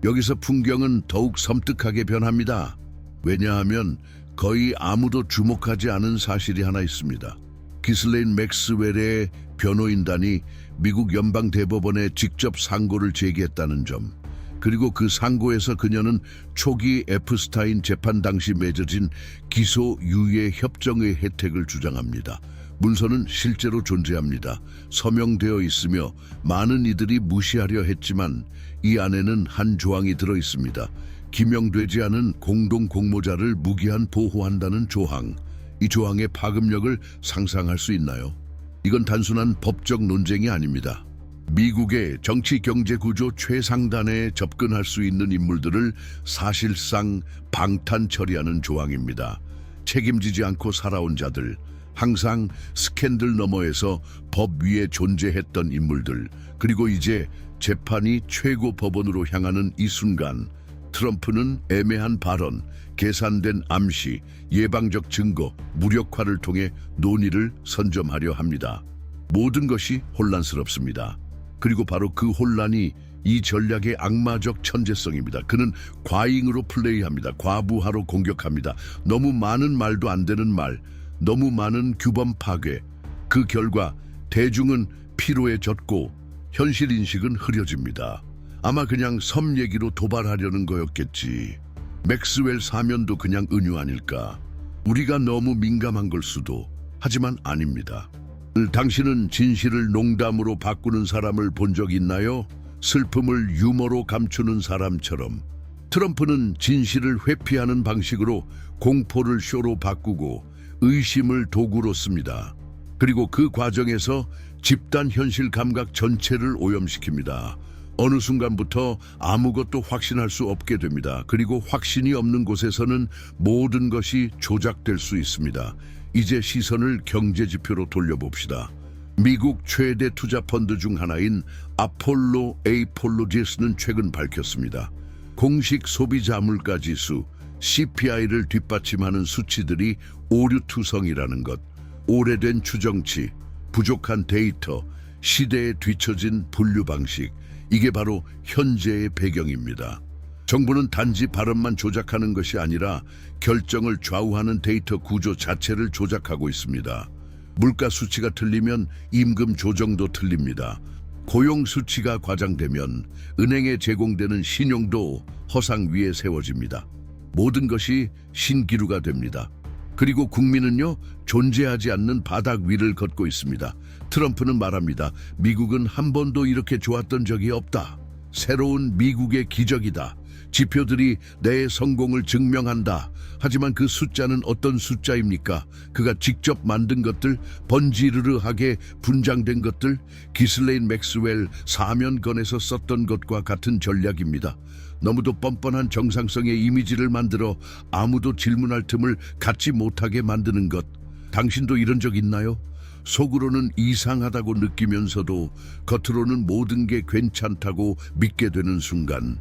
S1: 여기서 풍경은 더욱 섬뜩하게 변합니다. 왜냐하면 거의 아무도 주목하지 않은 사실이 하나 있습니다. 기슬레인 맥스웰의 변호인단이 미국 연방대법원에 직접 상고를 제기했다는 점, 그리고 그 상고에서 그녀는 초기 에프스타인 재판 당시 맺어진 기소 유예 협정의 혜택을 주장합니다. 문서는 실제로 존재합니다. 서명되어 있으며 많은 이들이 무시하려 했지만 이 안에는 한 조항이 들어 있습니다. 기명되지 않은 공동 공모자를 무기한 보호한다는 조항. 이 조항의 파급력을 상상할 수 있나요? 이건 단순한 법적 논쟁이 아닙니다. 미국의 정치 경제 구조 최상단에 접근할 수 있는 인물들을 사실상 방탄 처리하는 조항입니다. 책임지지 않고 살아온 자들, 항상 스캔들 너머에서 법 위에 존재했던 인물들, 그리고 이제 재판이 최고 법원으로 향하는 이 순간, 트럼프는 애매한 발언, 계산된 암시, 예방적 증거, 무력화를 통해 논의를 선점하려 합니다. 모든 것이 혼란스럽습니다. 그리고 바로 그 혼란이 이 전략의 악마적 천재성입니다. 그는 과잉으로 플레이합니다. 과부하로 공격합니다. 너무 많은 말도 안 되는 말, 너무 많은 규범 파괴. 그 결과 대중은 피로해졌고 현실인식은 흐려집니다. 아마 그냥 섬 얘기로 도발하려는 거였겠지. 맥스웰 사면도 그냥 은유 아닐까. 우리가 너무 민감한 걸 수도. 하지만 아닙니다. 당신은 진실을 농담으로 바꾸는 사람을 본 적 있나요? 슬픔을 유머로 감추는 사람처럼. 트럼프는 진실을 회피하는 방식으로 공포를 쇼로 바꾸고 의심을 도구로 씁니다. 그리고 그 과정에서 집단 현실 감각 전체를 오염시킵니다. 어느 순간부터 아무것도 확신할 수 없게 됩니다. 그리고 확신이 없는 곳에서는 모든 것이 조작될 수 있습니다. 이제 시선을 경제지표로 돌려봅시다. 미국 최대 투자 펀드 중 하나인 아폴로 에이폴로지스는 최근 밝혔습니다. 공식 소비자 물가 지수 CPI를 뒷받침하는 수치들이 오류투성이라는 것, 오래된 추정치, 부족한 데이터, 시대에 뒤처진 분류 방식, 이게 바로 현재의 배경입니다. 정부는 단지 발언만 조작하는 것이 아니라 결정을 좌우하는 데이터 구조 자체를 조작하고 있습니다. 물가 수치가 틀리면 임금 조정도 틀립니다. 고용 수치가 과장되면 은행에 제공되는 신용도 허상 위에 세워집니다. 모든 것이 신기루가 됩니다. 그리고 국민은요, 존재하지 않는 바닥 위를 걷고 있습니다. 트럼프는 말합니다. 미국은 한 번도 이렇게 좋았던 적이 없다. 새로운 미국의 기적이다. 지표들이 내 성공을 증명한다. 하지만 그 숫자는 어떤 숫자입니까? 그가 직접 만든 것들, 번지르르하게 분장된 것들, 기슬레인 맥스웰 사면건에서 썼던 것과 같은 전략입니다. 너무도 뻔뻔한 정상성의 이미지를 만들어 아무도 질문할 틈을 갖지 못하게 만드는 것. 당신도 이런 적 있나요? 속으로는 이상하다고 느끼면서도 겉으로는 모든 게 괜찮다고 믿게 되는 순간.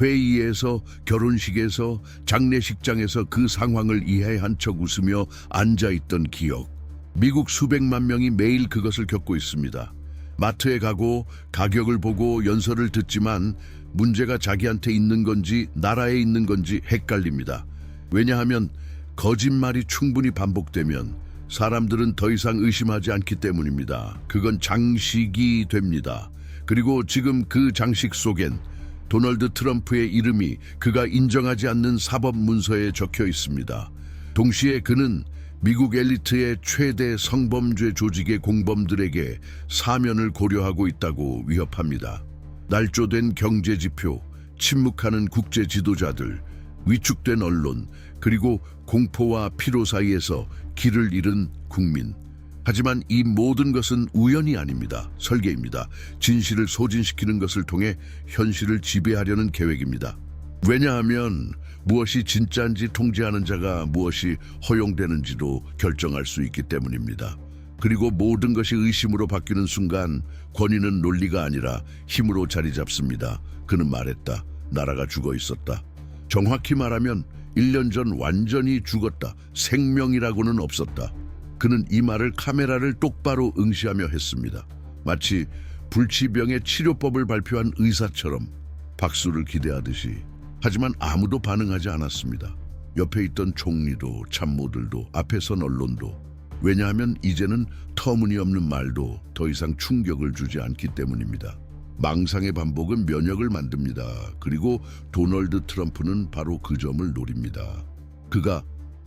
S1: 회의에서, 결혼식에서, 장례식장에서 그 상황을 이해한 척 웃으며 앉아있던 기억. 미국 수백만 명이 매일 그것을 겪고 있습니다. 마트에 가고 가격을 보고 연설을 듣지만 문제가 자기한테 있는 건지 나라에 있는 건지 헷갈립니다. 왜냐하면 거짓말이 충분히 반복되면 사람들은 더 이상 의심하지 않기 때문입니다. 그건 장식이 됩니다. 그리고 지금 그 장식 속엔 도널드 트럼프의 이름이 그가 인정하지 않는 사법 문서에 적혀 있습니다. 동시에 그는 미국 엘리트의 최대 성범죄 조직의 공범들에게 사면을 고려하고 있다고 위협합니다. 날조된 경제 지표, 침묵하는 국제 지도자들, 위축된 언론, 그리고 공포와 피로 사이에서 길을 잃은 국민. 하지만 이 모든 것은 우연이 아닙니다. 설계입니다. 진실을 소진시키는 것을 통해 현실을 지배하려는 계획입니다. 왜냐하면 무엇이 진짜인지 통제하는 자가 무엇이 허용되는지도 결정할 수 있기 때문입니다. 그리고 모든 것이 의심으로 바뀌는 순간 권위는 논리가 아니라 힘으로 자리 잡습니다. 그는 말했다. 나라가 죽어 있었다. 정확히 말하면 1년 전 완전히 죽었다. 생명이라고는 없었다. 그는 이 말을 카메라를 똑바로 응시하며 했습니다. 마치 불치병의 치료법을 발표한 의사처럼 박수를 기대하듯이. 하지만 아무도 반응하지 않았습니다. 옆에 있던 총리도 참모들도 앞에 선 언론도. 왜냐하면 이제는 터무니없는 말도 더 이상 충격을 주지 않기 때문입니다. 망상의 반복은 면역을 만듭니다. 그리고 도널드 트럼프는 바로 그 점을 노립니다. 그가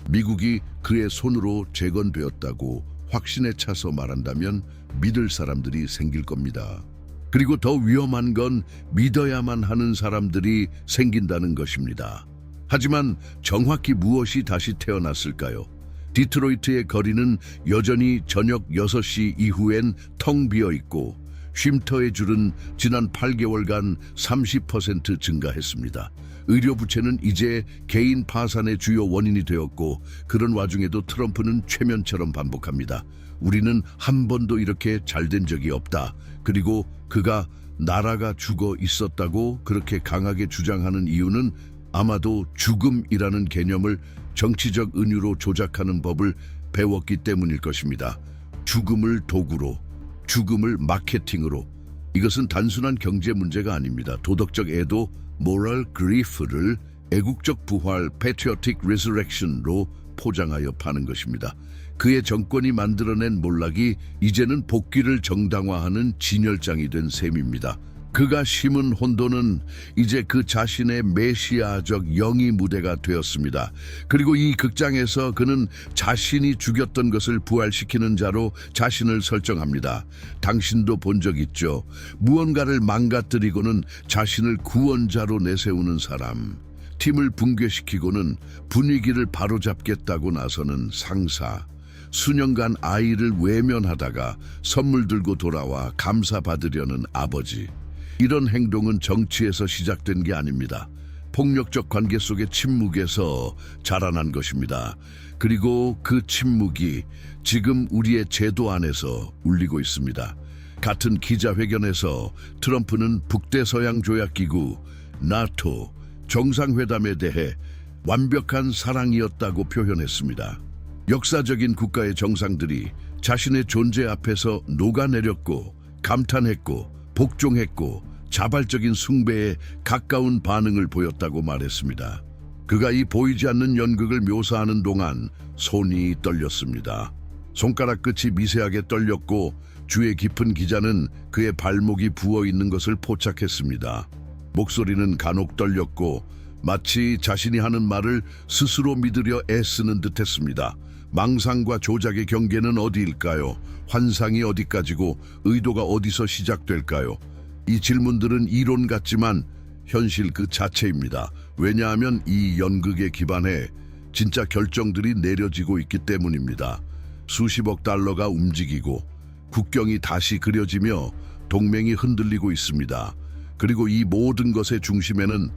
S1: 미국이 그의 손으로 재건되었다고 확신에 차서 말한다면 믿을 사람들이 생길 겁니다. 그리고 더 위험한 건 믿어야만 하는 사람들이 생긴다는 것입니다. 하지만 정확히 무엇이 다시 태어났을까요? 디트로이트의 거리는 여전히 저녁 6시 이후엔 텅 비어 있고 쉼터의 줄은 지난 8개월간 30% 증가했습니다. 의료 부채는 이제 개인 파산의 주요 원인이 되었고 그런 와중에도 트럼프는 최면처럼 반복합니다. 우리는 한 번도 이렇게 잘된 적이 없다. 그리고 그가 나라가 죽어 있었다고 그렇게 강하게 주장하는 이유는 아마도 죽음이라는 개념을 정치적 은유로 조작하는 법을 배웠기 때문일 것입니다. 죽음을 도구로, 죽음을 마케팅으로. 이것은 단순한 경제 문제가 아닙니다. 도덕적 애도, moral grief를 애국적 부활, patriotic resurrection로 포장하여 파는 것입니다. 그의 정권이 만들어낸 몰락이 이제는 복귀를 정당화하는 진열장이 된 셈입니다. 그가 심은 혼돈은 이제 그 자신의 메시아적 영이 무대가 되었습니다. 그리고 이 극장에서 그는 자신이 죽였던 것을 부활시키는 자로 자신을 설정합니다. 당신도 본 적 있죠? 무언가를 망가뜨리고는 자신을 구원자로 내세우는 사람. 팀을 붕괴시키고는 분위기를 바로잡겠다고 나서는 상사. 수년간 아이를 외면하다가 선물 들고 돌아와 감사받으려는 아버지. 이런 행동은 정치에서 시작된 게 아닙니다. 폭력적 관계 속의 침묵에서 자라난 것입니다. 그리고 그 침묵이 지금 우리의 제도 안에서 울리고 있습니다. 같은 기자회견에서 트럼프는 북대서양 조약기구, 나토, 정상회담에 대해 완벽한 사랑이었다고 표현했습니다. 역사적인 국가의 정상들이 자신의 존재 앞에서 녹아내렸고 감탄했고 복종했고 자발적인 숭배에 가까운 반응을 보였다고 말했습니다. 그가 이 보이지 않는 연극을 묘사하는 동안 손이 떨렸습니다. 손가락 끝이 미세하게 떨렸고 주의 깊은 기자는 그의 발목이 부어있는 것을 포착했습니다. 목소리는 간혹 떨렸고 마치 자신이 하는 말을 스스로 믿으려 애쓰는 듯했습니다. 망상과 조작의 경계는 어디일까요? 환상이 어디까지고 의도가 어디서 시작될까요? 이 질문들은 이론 같지만 현실 그 자체입니다. 왜냐하면 이 연극에 기반해 진짜 결정들이 내려지고 있기 때문입니다. 수십억 달러가 움직이고 국경이 다시 그려지며 동맹이 흔들리고 있습니다. 그리고 이 모든 것의 중심에는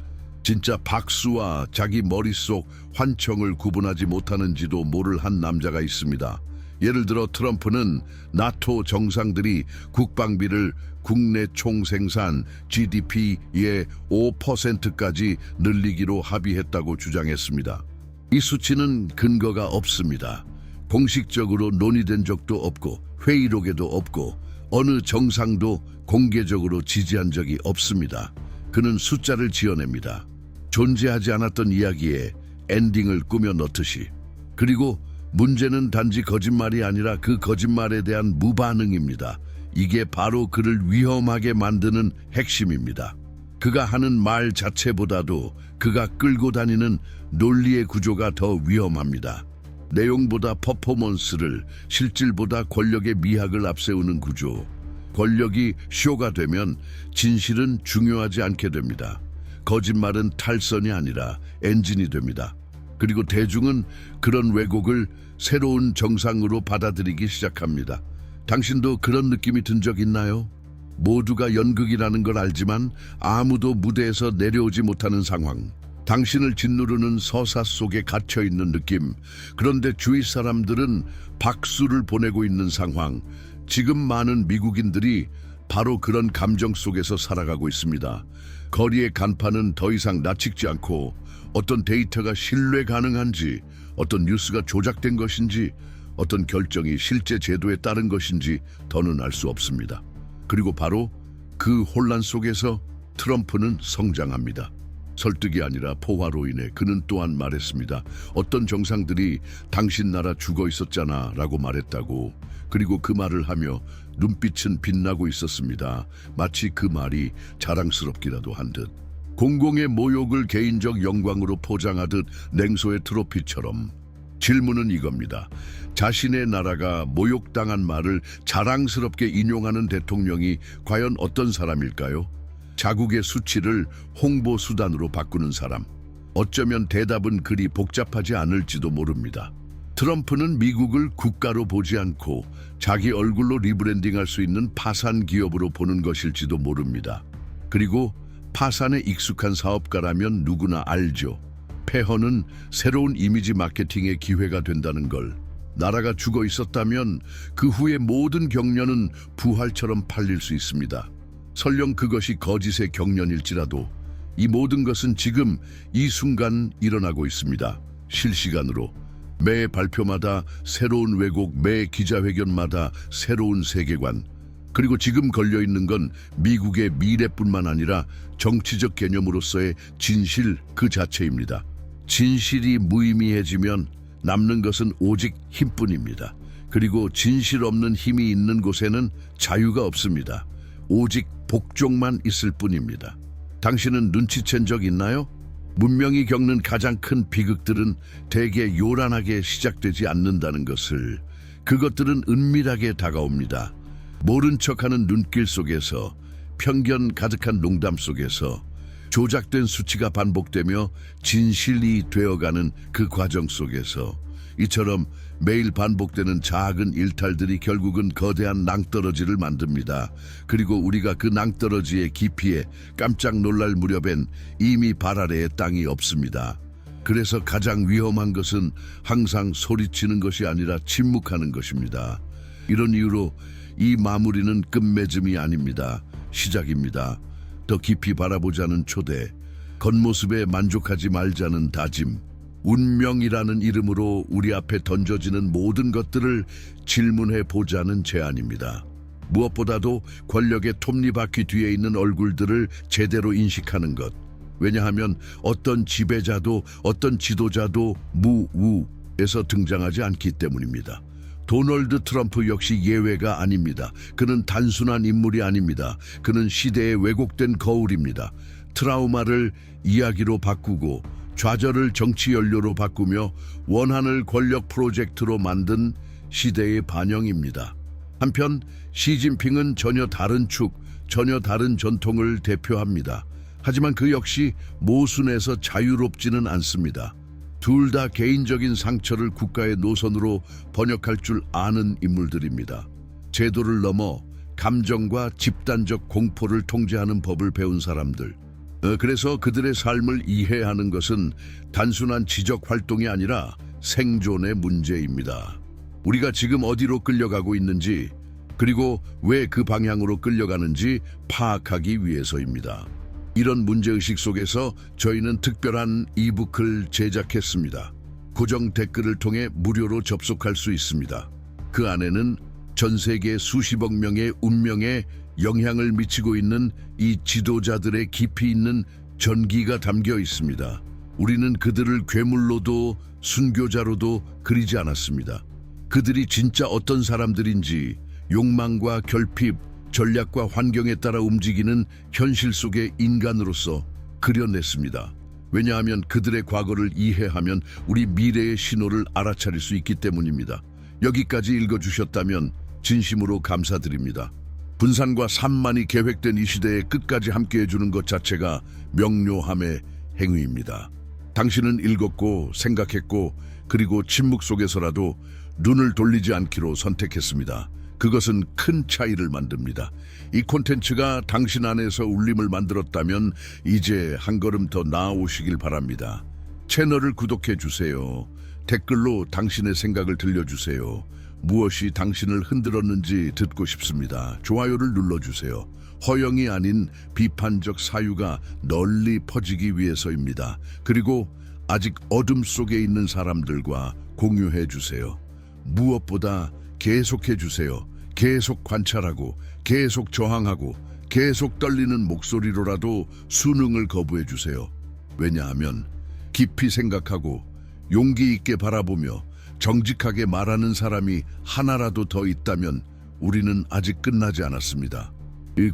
S1: 진짜 박수와 자기 머릿속 환청을 구분하지 못하는지도 모를 한 남자가 있습니다. 예를 들어 트럼프는 나토 정상들이 국방비를 국내 총생산 GDP의 5%까지 늘리기로 합의했다고 주장했습니다. 이 수치는 근거가 없습니다. 공식적으로 논의된 적도 없고 회의록에도 없고 어느 정상도 공개적으로 지지한 적이 없습니다. 그는 숫자를 지어냅니다. 존재하지 않았던 이야기에 엔딩을 꾸며 넣듯이. 그리고 문제는 단지 거짓말이 아니라 그 거짓말에 대한 무반응입니다. 이게 바로 그를 위험하게 만드는 핵심입니다. 그가 하는 말 자체보다도 그가 끌고 다니는 논리의 구조가 더 위험합니다. 내용보다 퍼포먼스를, 실질보다 권력의 미학을 앞세우는 구조. 권력이 쇼가 되면 진실은 중요하지 않게 됩니다. 거짓말은 탈선이 아니라 엔진이 됩니다. 그리고 대중은 그런 왜곡을 새로운 정상으로 받아들이기 시작합니다. 당신도 그런 느낌이 든 적 있나요? 모두가 연극이라는 걸 알지만 아무도 무대에서 내려오지 못하는 상황. 당신을 짓누르는 서사 속에 갇혀있는 느낌. 그런데 주위 사람들은 박수를 보내고 있는 상황. 지금 많은 미국인들이 바로 그런 감정 속에서 살아가고 있습니다. 거리의 간판은 더 이상 낯익지 않고 어떤 데이터가 신뢰 가능한지, 어떤 뉴스가 조작된 것인지, 어떤 결정이 실제 제도에 따른 것인지 더는 알 수 없습니다. 그리고 바로 그 혼란 속에서 트럼프는 성장합니다. 설득이 아니라 포화로 인해 그는 또한 말했습니다. 어떤 정상들이 당신 나라 죽어 있었잖아 라고 말했다고. 그리고 그 말을 하며 눈빛은 빛나고 있었습니다. 마치 그 말이 자랑스럽기라도 한 듯. 공공의 모욕을 개인적 영광으로 포장하듯 냉소의 트로피처럼. 질문은 이겁니다. 자신의 나라가 모욕당한 말을 자랑스럽게 인용하는 대통령이 과연 어떤 사람일까요? 자국의 수치를 홍보 수단으로 바꾸는 사람. 어쩌면 대답은 그리 복잡하지 않을지도 모릅니다. 트럼프는 미국을 국가로 보지 않고 자기 얼굴로 리브랜딩할 수 있는 파산 기업으로 보는 것일지도 모릅니다. 그리고 파산에 익숙한 사업가라면 누구나 알죠. 폐허는 새로운 이미지 마케팅의 기회가 된다는 걸. 나라가 죽어 있었다면 그 후의 모든 경련은 부활처럼 팔릴 수 있습니다. 설령 그것이 거짓의 경련일지라도 이 모든 것은 지금 이 순간 일어나고 있습니다. 실시간으로. 매 발표마다 새로운 왜곡, 매 기자회견마다 새로운 세계관. 그리고 지금 걸려있는 건 미국의 미래뿐만 아니라 정치적 개념으로서의 진실 그 자체입니다. 진실이 무의미해지면 남는 것은 오직 힘뿐입니다. 그리고 진실 없는 힘이 있는 곳에는 자유가 없습니다. 오직 복종만 있을 뿐입니다. 당신은 눈치챈 적 있나요? 문명이 겪는 가장 큰 비극들은 대개 요란하게 시작되지 않는다는 것을. 그것들은 은밀하게 다가옵니다. 모른 척하는 눈길 속에서, 편견 가득한 농담 속에서, 조작된 수치가 반복되며 진실이 되어가는 그 과정 속에서. 이처럼 매일 반복되는 작은 일탈들이 결국은 거대한 낭떠러지를 만듭니다. 그리고 우리가 그 낭떠러지의 깊이에 깜짝 놀랄 무렵엔 이미 발 아래에 땅이 없습니다. 그래서 가장 위험한 것은 항상 소리치는 것이 아니라 침묵하는 것입니다. 이런 이유로 이 마무리는 끝맺음이 아닙니다. 시작입니다. 더 깊이 바라보자는 초대, 겉모습에 만족하지 말자는 다짐, 운명이라는 이름으로 우리 앞에 던져지는 모든 것들을 질문해 보자는 제안입니다. 무엇보다도 권력의 톱니바퀴 뒤에 있는 얼굴들을 제대로 인식하는 것. 왜냐하면 어떤 지배자도 어떤 지도자도 무우에서 등장하지 않기 때문입니다. 도널드 트럼프 역시 예외가 아닙니다. 그는 단순한 인물이 아닙니다. 그는 시대의 왜곡된 거울입니다. 트라우마를 이야기로 바꾸고 좌절을 정치 연료로 바꾸며 원한을 권력 프로젝트로 만든 시대의 반영입니다. 한편 시진핑은 전혀 다른 축, 전혀 다른 전통을 대표합니다. 하지만 그 역시 모순에서 자유롭지는 않습니다. 둘 다 개인적인 상처를 국가의 노선으로 번역할 줄 아는 인물들입니다. 제도를 넘어 감정과 집단적 공포를 통제하는 법을 배운 사람들. 그래서 그들의 삶을 이해하는 것은 단순한 지적 활동이 아니라 생존의 문제입니다. 우리가 지금 어디로 끌려가고 있는지, 그리고 왜 그 방향으로 끌려가는지 파악하기 위해서입니다. 이런 문제의식 속에서 저희는 특별한 이북을 제작했습니다. 고정 댓글을 통해 무료로 접속할 수 있습니다. 그 안에는 전 세계 수십억 명의 운명에 영향을 미치고 있는 이 지도자들의 깊이 있는 전기가 담겨 있습니다. 우리는 그들을 괴물로도 순교자로도 그리지 않았습니다. 그들이 진짜 어떤 사람들인지 욕망과 결핍, 전략과 환경에 따라 움직이는 현실 속의 인간으로서 그려냈습니다. 왜냐하면 그들의 과거를 이해하면 우리 미래의 신호를 알아차릴 수 있기 때문입니다. 여기까지 읽어주셨다면 진심으로 감사드립니다. 분산과 산만이 계획된 이 시대에 끝까지 함께해주는 것 자체가 명료함의 행위입니다. 당신은 읽었고 생각했고 그리고 침묵 속에서라도 눈을 돌리지 않기로 선택했습니다. 그것은 큰 차이를 만듭니다. 이 콘텐츠가 당신 안에서 울림을 만들었다면 이제 한 걸음 더 나아오시길 바랍니다. 채널을 구독해 주세요. 댓글로 당신의 생각을 들려주세요. 무엇이 당신을 흔들었는지 듣고 싶습니다. 좋아요를 눌러주세요. 허영이 아닌 비판적 사유가 널리 퍼지기 위해서입니다. 그리고 아직 어둠 속에 있는 사람들과 공유해 주세요. 무엇보다 계속해 주세요. 계속 관찰하고 계속 저항하고 계속 떨리는 목소리로라도 수능을 거부해 주세요. 왜냐하면 깊이 생각하고 용기 있게 바라보며 정직하게 말하는 사람이 하나라도 더 있다면 우리는 아직 끝나지 않았습니다.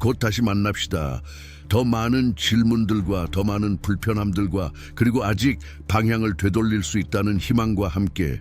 S1: 곧 다시 만납시다. 더 많은 질문들과 더 많은 불편함들과 그리고 아직 방향을 되돌릴 수 있다는 희망과 함께